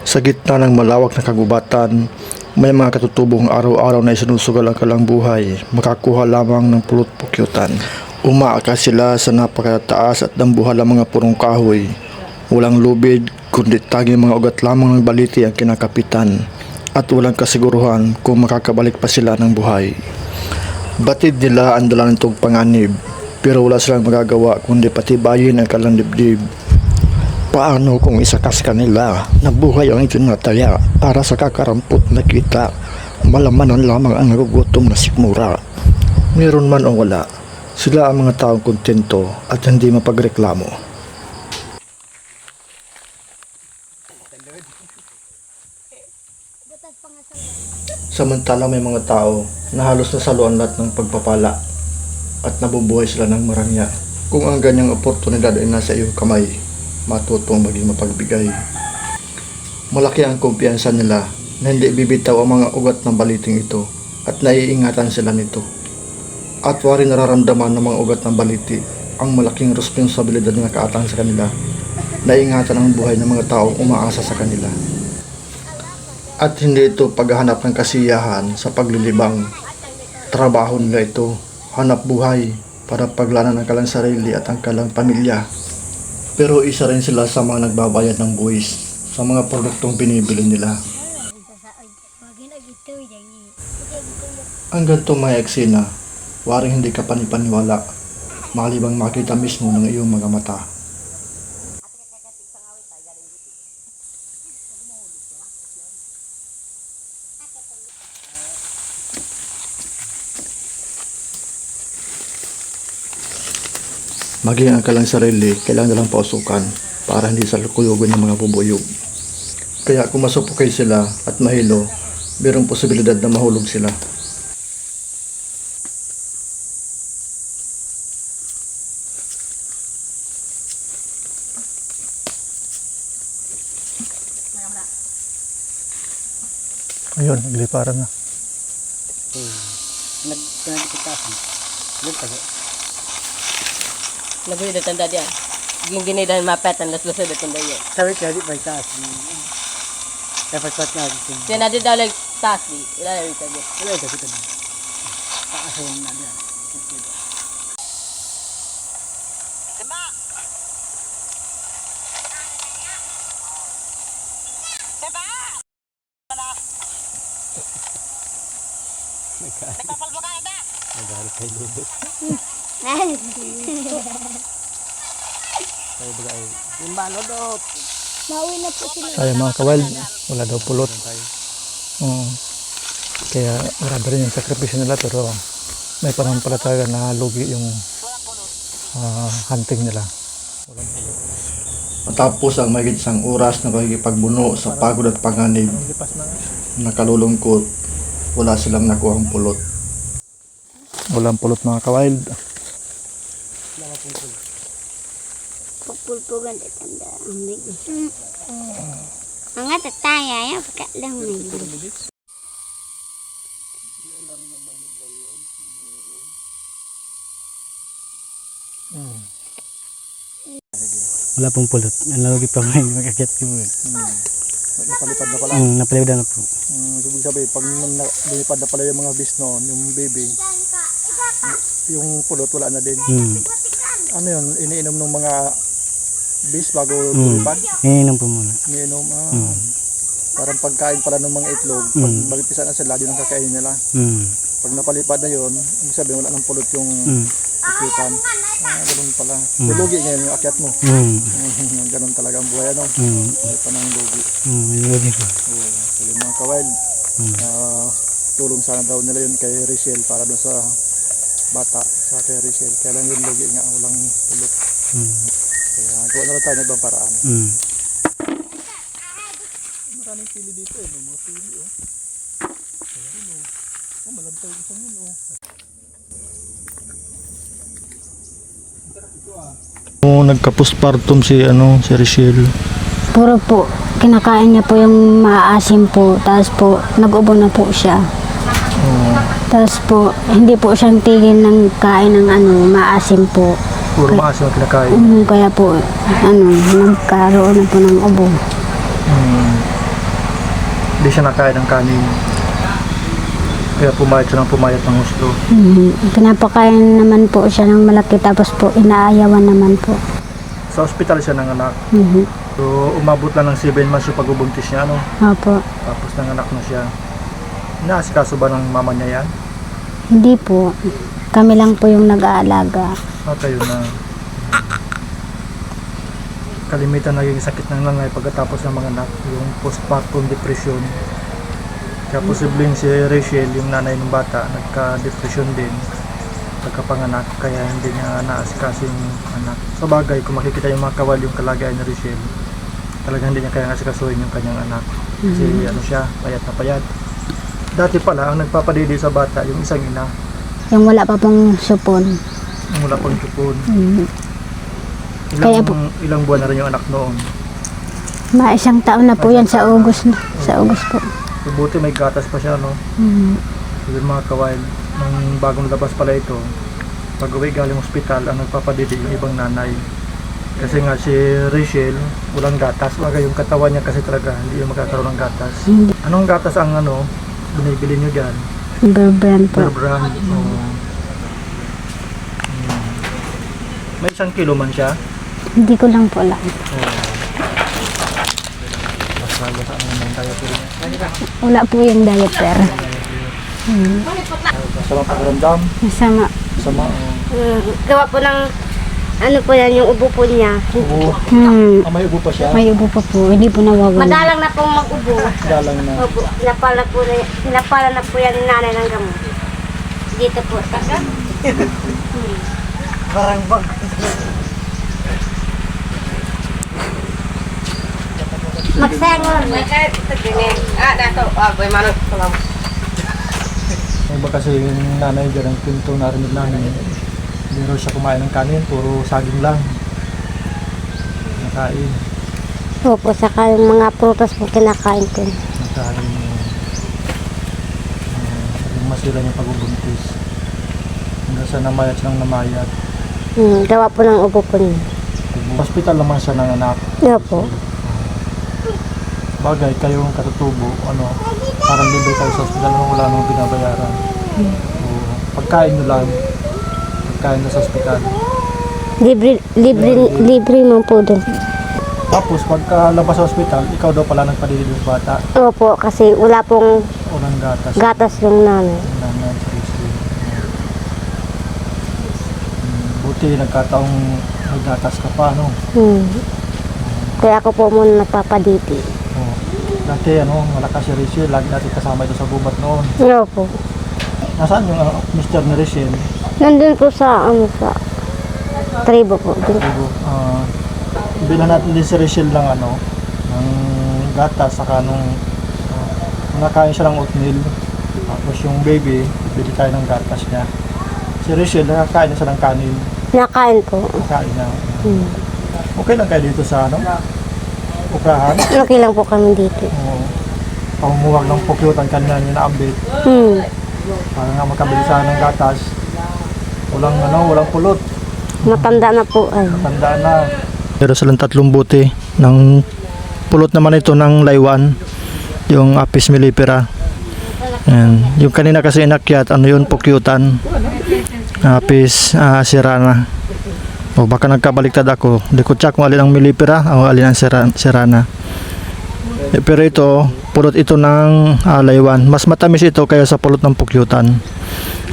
Sa gitna ng malawak na kagubatan, may mga katutubong araw-araw na isinusugal ang kanilang buhay, makakuha lamang ng pulot pukyutan. Umaakas sila sa napakataas at dambuhal ang mga purong kahoy. Walang lubid, kundi tanging mga ugat lamang ng baliti ang kinakapitan at walang kasiguruhan kung makakabalik pa sila ng buhay. Batid nila ang dala nitong panganib, pero wala silang magagawa kundi patibayin ang kanilang dibdib. Paano kung isa kas kanila na buhay ang itinataya para sa kakarampot na kita? Malamanan lamang ang nagugutom na sikmura. Meron man o wala, sila ang mga taong kontento at hindi mapagreklamo. Samantalang may mga tao na halos nasaluan lahat ng pagpapala at nabubuhay sila ng marangya. Kung ang ganyang oportunidad ay nasa iyong kamay, matutong maging mapagbigay. Malaki ang kumpiyansa nila na hindi bibitaw ang mga ugat ng baliting ito at naiingatan sila nito. At wari nararamdaman ng mga ugat ng baliti ang malaking responsibilidad na nakaatang sa kanila. Naiingatan ang buhay ng mga taong umaasa sa kanila. At hindi ito paghahanap ng kasiyahan sa paglilibang. Trabaho nila ito, hanap buhay para paglanan ang kanilang sarili at ang kanilang pamilya. Pero isa rin sila sa mga nagbabayad ng buwis sa mga produktong binibili nila. Ang ganitong mga eksena, waring hindi ka panipaniwala, malibang makita mismo ng iyong mga mata. Maging ang kalang sarili, kailangan nilang pausukan para hindi salukuyugan ng mga bubuyog. Kaya kung masupukay sila at mahilo, mayroong posibilidad na mahulog sila. Ayun, nagliparan na. Naguli na tanda diyan. Gini dan mapet ang lasluso na tanda yan. Sabi ka, di ba taas? Dapat pat nga dito. Kaya natin daw like taas di. Wala na rito diyan. Wala ito kita din. Paasahin na diyan. Nagalit kay Lubot. Kaya ba ay malodot. Mauwi na po sila. Ay mga kawild, wala daw pulot. Kaya marami rin yung sakripisyo nila, pero may panahon pala talaga na lugi yung hunting nila. Matapos ang mahigit isang oras na pagkikipagbuno sa pagod at panganib, nakalulungkot, wala silang nakuhang pulot. Walang pulot mga kawild. Pupulpugan at tanda ang bigis. Mga tataya ya, pagka lang may bigis. Wala pong pulot. Ang lagi pa may magkakit ko. Napalipad na pala. Napalipad na po. Ibig sabihin, pag nalipad na pala yung mga bis noon, yung baby, yung pulot wala na din. Ano yun, iniinom ng mga bis bago lumipad? Iniinom po muna. Iniinom, parang pagkain pala ng mga itlog. Pag magpisa na sila, yun ang kakain nila. Pag napalipad na yun, ibig sabihin wala ng pulot yung ikitan. Ganun pala. Yung lugi ngayon yung akyat mo. Ganun talaga ang buhay, ano? May panang lugi. Yung lugi po. So yung mga kawild, tulong sana daw nila yun kay Rachel para doon sa bata, sa kay Rachel. Kaya lang yung lugi nga, walang pulot. Kaya gawa na lang tayo ng ibang paraan. Maraming pili dito eh, mga pili oh. Ayan oh. Malantaw yung isang yun oh. Nagka-postpartum si Rachel. Puro po, kinakain niya po yung maasim po. Tapos po, nag-ubo na po siya. Tapos po, hindi po siyang tigil ng kain ng maasim po. Puro maasim ang kinakain. Kaya po, nagkaroon na po ng ubo. Hindi siya nakain ng kanin. Kaya pumayat siya ng pumayat ng gusto. Pinapakain naman po siya ng malaki, tapos po inaayawan naman po. Sa ospital siya nanganak. So, umabot lang ng 7 months yung pagbubuntis niya, ano? Opo. Tapos nanganak na siya. Inaasikaso ba ng mama niya yan? Hindi po. Kami lang po yung nag-aalaga. Kayo na. Kalimitan naging sakit ng nanay pagkatapos ng mga anak, yung postpartum depression. Kaya posibleng si Rachel, yung nanay ng bata, nagka-depression din pagkapanganak, kaya hindi niya naasikaso yung anak. Sa bagay, kung makikita yung mga kawal yung kalagayan ni Rachel, talagang hindi niya kaya asikasuhin yung kanyang anak. Kasi ano siya, payat na payat. Dati pala, ang nagpapadidi sa bata, yung isang ina, Yung wala pa pong supon. mula pang tupon. Kaya po- Ilang buwan na rin yung anak noon. Isang taon na po yan sa August na. Sa August po. Buti may gatas pa siya, no? Yung mga kawain, nung bagong labas pala ito, pag uwi galing ospital, ang nagpapadidi yung ibang nanay. Kasi nga si Rachel, walang gatas. Waga yung katawan niya kasi talaga, hindi yung magkakaroon ng gatas. Anong gatas ang binibili nyo dyan? Berbrand po. Per brand. May 1 kilo man siya. Hindi ko lang po alam. Basta ano naman tayo po rin. Wala po yung diaper. Masama pakiramdam. Masama. Sama. Gawa po ng ano po yan, yung ubo po niya. Ubo. May ubo pa siya. May ubo pa po. Hindi po nawawala. Madalang na pong mag-ubo. Dalang na. Opo, pinapala na po yan ng nanay ng gamot. Dito po. Parang bag. Magsengon. Dato. Boy Manong. Salamat. Iba kasi yung nanay dyan, ang pinto narinig namin, hindi raw siya kumain ng kanin, puro saging lang. Nakain. Opo, saka yung mga prutas po kinakain ko. Nakain yung masira niyang pagbubuntis. Hanggang sa namayat siya ng namayat. Gawa po ng ubo po niya. Hospital naman siya ng anak. Opo. Bagay, kayong katutubo, parang libre kayo sa hospital nung wala nung binabayaran. So, pagkain nyo lang, pagkain na sa hospital. Libre mo po doon. Tapos, pagkalabas sa hospital, ikaw daw pala nagpadili sa bata. Opo, kasi wala pong Unang gatas. gatas yung nanay. Nanay sa Rizal. Buti, nagkataong may gatas ka pa, no? Kaya ako po muna nagpapaditi. Dati, malakas si Rizal, lagi natin kasama ito sa gubat noon. Opo. Nasaan yung Mr. ni Rizal? Nandun po sa tribo po. Dun. Bilan natin din si Rizal ng ng gatas, saka nung nakain siya ng oatmeal. Tapos yung baby, bili tayo ng gatas niya. Si Rizal, nakakain na siya ng kanin. Nakain po. Nakain na. Okay lang kayo dito sa Uprahan? Okay lang po kami dito. Pamumuwag ng pukyutan kanina niya naambit. Para nga makabili sana ng gatas. Walang pulot. Matanda na po ay. Tandaan na. Pero silang 3 buti ng pulot naman ito ng laywan. Yung Apis mellifera. Ayan. Yung kanina kasi inakyat, yun, pukyutan. Apis sirana. O baka nagkabaliktad ako. Hindi ko check kung alin ang mellifera o alin ang sirana. Pero ito, pulot ito ng laywan. Mas matamis ito kaya sa pulot ng pukyutan.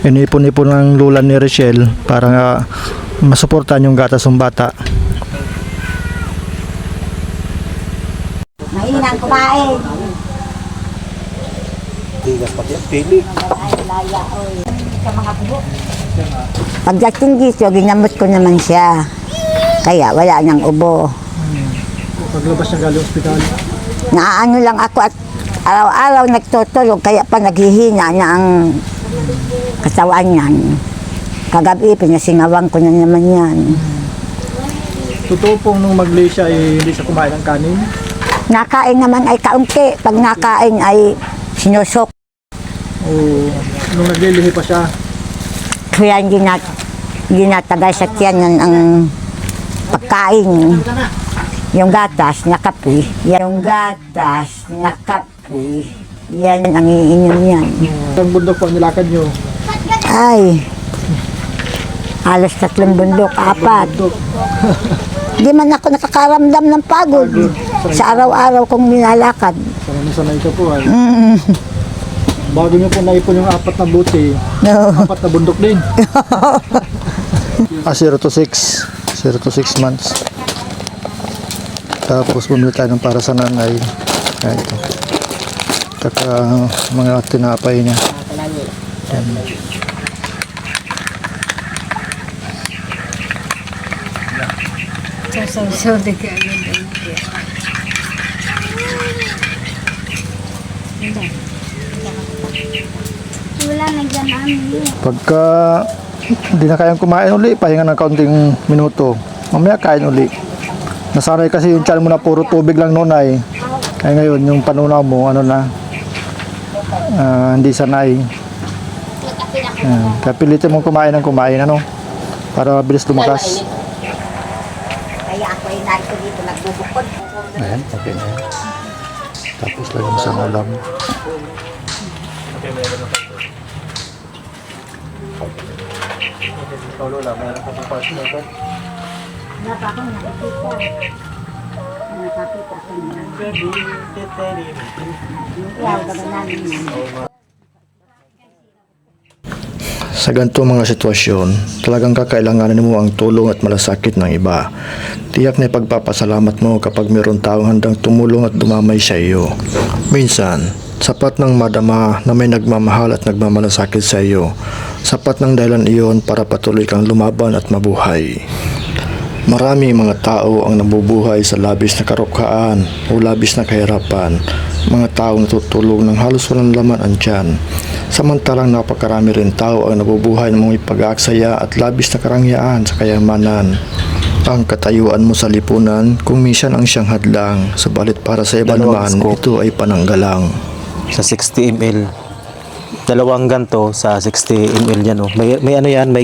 Inipon-ipon ng lula ni Rachel para masuportahan yung gatas ng bata. Mainang kumain. Tigas pati ang pili. Pagdating dito, ginamot ko naman siya. Kaya wala nang ubo. Paglabas niya galing ospital. Naaano lang ako at araw-araw nagtutulog, kaya pa naghihina na ang katawan niyan. Kagabi, pinasingawang ko na naman yan. Totoo pong nung magli siya hindi siya kumain ng kanin. Nakain naman ay kaunti. Pag nakain ay sinusok. O Nung naglilihi pa siya. Kaya ginatagal sa tiyan ang pagkain. Yung gatas na kape. Yung gatas na kape. Yan ang iinom yan. Ang bundok po ang nilakad nyo. Ay, halos 3 bundok, 4. Di man ako nakakaramdam ng pagod sa araw-araw kong nilalakad. Sanay ka po ay. Mm. Bago nyo po naipon yung 4 na buti, No. 4 na bundok din. 0 to 6. 0 to 6 months. Tapos bumili tayo ng para sa nanay. Kaya ito. Taka mga tinapay niya. Yan. Wala nagdaan Pagka hindi na kayang kumain uli, pahinga ng kaunting minuto. Mamaya kain uli. Nasanay kasi yung tiyan mo na puro tubig lang noon ay. Kaya ngayon, yung panunaw mo, ano na, hindi sanay. Kaya pilitin mong kumain ng kumain, ano, para mabilis lumakas. Kaya ako ay narito dito nagbubukod. Ayan, okay na yan. Tapos lagyan sa ulam. Nakakita ko ng baby. Iyaw ka ba namin yan? Sa ganitong mga sitwasyon, talagang kakailanganin mo ang tulong at malasakit ng iba. Tiyak na ipagpapasalamat mo kapag mayroon taong handang tumulong at dumamay sa iyo. Minsan, sapat ng madama na may nagmamahal at nagmamalasakit sa iyo. Sapat ng dahilan iyon para patuloy kang lumaban at mabuhay. Maraming mga tao ang nabubuhay sa labis na karukhaan o labis na kahirapan. Mga taong natutulog ng halos walang laman ang tiyan. Samantalang napakarami rin tao ang nabubuhay ng mga pag-aaksaya at labis na karangyaan sa kayamanan. Ang katayuan mo sa lipunan kung minsan ang siyang hadlang, subalit para sa iba naman ito ay pananggalang. Sa 60 ml. Dalawang ganto sa 60 ml yan. Oh. May ano yan,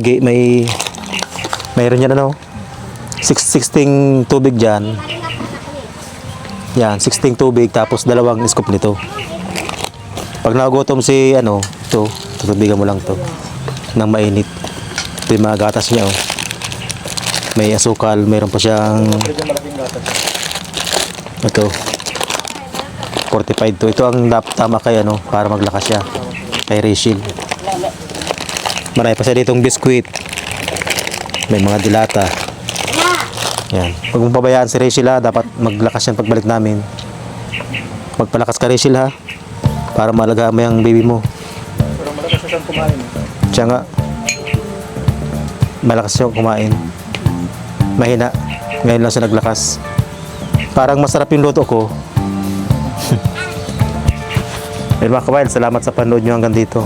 mayroon yan ano. 16 tubig dyan. Yan, 16 tubig tapos dalawang scoop nito. Pag nagutom si ano, ito, tutubigan mo lang to ng mainit. Ito yung mga gatas niya. Oh. May asukal, mayroon pa siyang ito 45 to. Ito ang tama kay ano, para maglakas siya kay Rachel. Marami pa siya ditong biskuit. May mga dilata. Yan. Huwag mong pabayaan si Rachel ha. Dapat maglakas yan pagbalik namin. Magpalakas ka Rachel ha. Para malaga mo yung baby mo. Pero malakas na siyang kumain. Siya nga. Malakas siya kumain. Mahina. Ngayon lang siya naglakas. Parang masarap yung luto ko. Mga kabayan, salamat sa panood nyo hanggang dito.